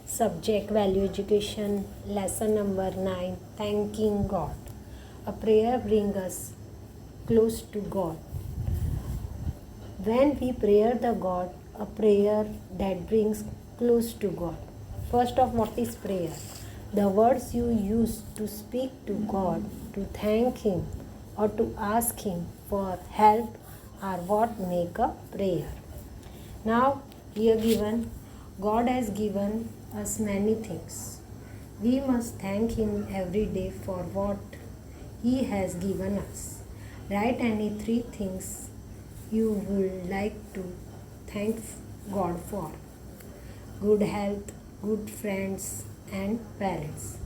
Subject Value Education, Lesson number 9, Thanking God. A prayer brings us close to God. When we pray the God, a prayer that brings close to God. First of what is prayer? The words you use to speak to God, to thank Him, or to ask Him for help are what make a prayer. Now, here given, God has given us many things. We must thank Him every day for what He has given us. Write any three things you would like to thank God for: good health, good friends, and parents.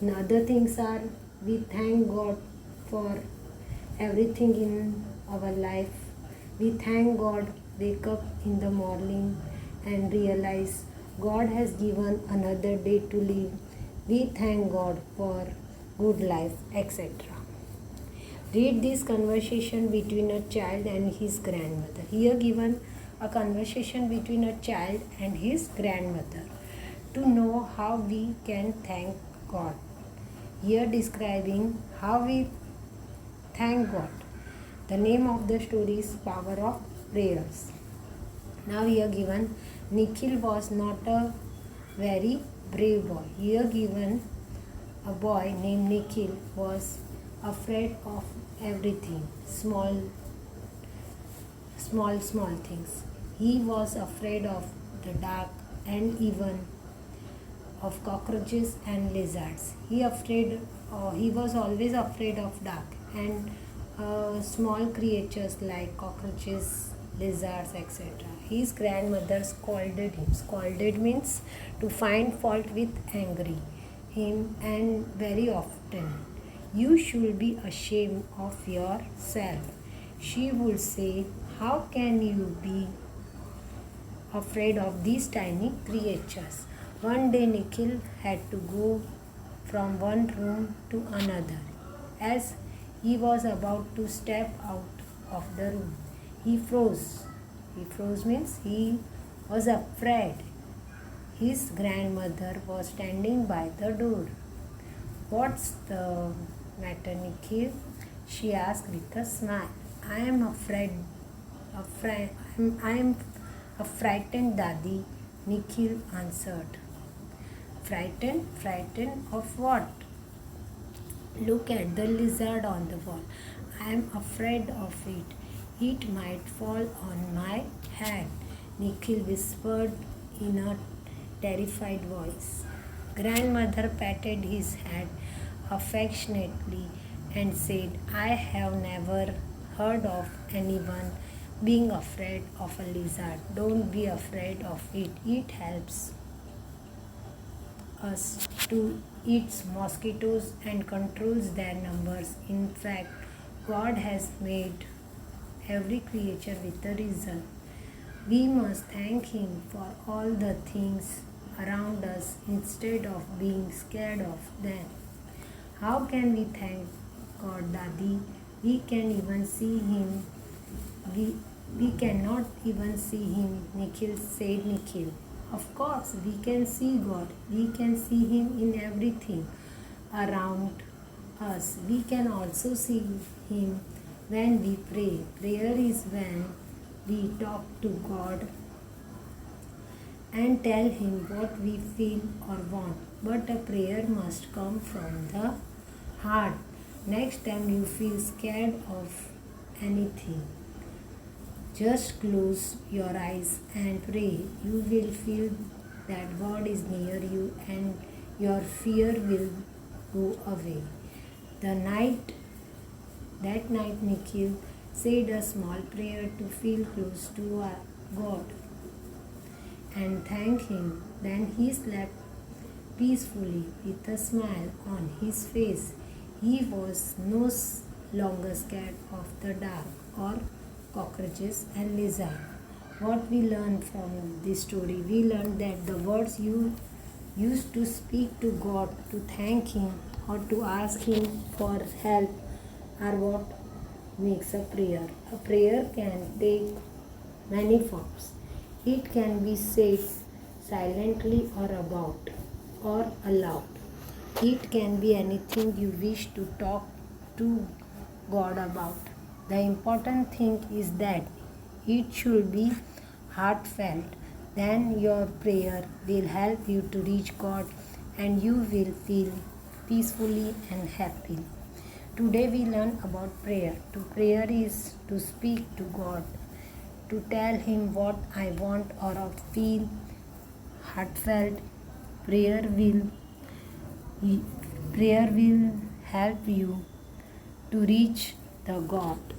And other things are we thank God for everything in our life. We thank God, wake up in the morning and realize God has given another day to live. We thank God for good life, etc. Read this conversation between a child and his grandmother. Here given a conversation between a child and his grandmother to know how we can thank God. Here describing how we thank God. The name of the story is Power of Prayers. Now here given Nikhil was not a very brave boy. Here given a boy named Nikhil was afraid of everything, small things. He was afraid of the dark and even of cockroaches and lizards. He was always afraid of dark and small creatures like cockroaches, lizards, etc. His grandmother scolded him. Scolded means to find fault with angry him, and very often, "You should be ashamed of yourself." She would say, "How can you be afraid of these tiny creatures?" One day Nikhil had to go from one room to another. As he was about to step out of the room, he froze. He froze means he was afraid. His grandmother was standing by the door. "What's the matter, Nikhil?" she asked with a smile. "I am a frightened Dadi," Nikhil answered. "Frightened? Frightened of what?" "Look at the lizard on the wall. I am afraid of it. It might fall on my head," Nikhil whispered in a terrified voice. Grandmother patted his head affectionately and said, "I have never heard of anyone being afraid of a lizard. Don't be afraid of it. It helps us to eat mosquitoes and controls their numbers. In fact, God has made every creature with a reason. We must thank Him for all the things around us instead of being scared of them." "How can we thank God, Dadi? We can even see Him. We cannot even see Him," said Nikhil. "Of course, we can see God. We can see Him in everything around us. We can also see Him when we pray. Prayer is when we talk to God and tell Him what we feel or want. But a prayer must come from the heart. Next time you feel scared of anything, just close your eyes and pray. You will feel that God is near you and your fear will go away." That night, Nikhil said a small prayer to feel close to God and thank Him. Then he slept peacefully with a smile on his face. He was no longer scared of the dark or cockroaches and lizards. What we learn from this story? We learn that the words you use to speak to God, to thank Him, or to ask Him for help are what makes a prayer. A prayer can take many forms. It can be said silently or about or aloud. It can be anything you wish to talk to God about. The important thing is that it should be heartfelt. Then your prayer will help you to reach God and you will feel peacefully and happily. Today we learn about prayer. To prayer is to speak to God, to tell Him what I want or feel. Heartfelt prayer will prayer will help you to reach the God.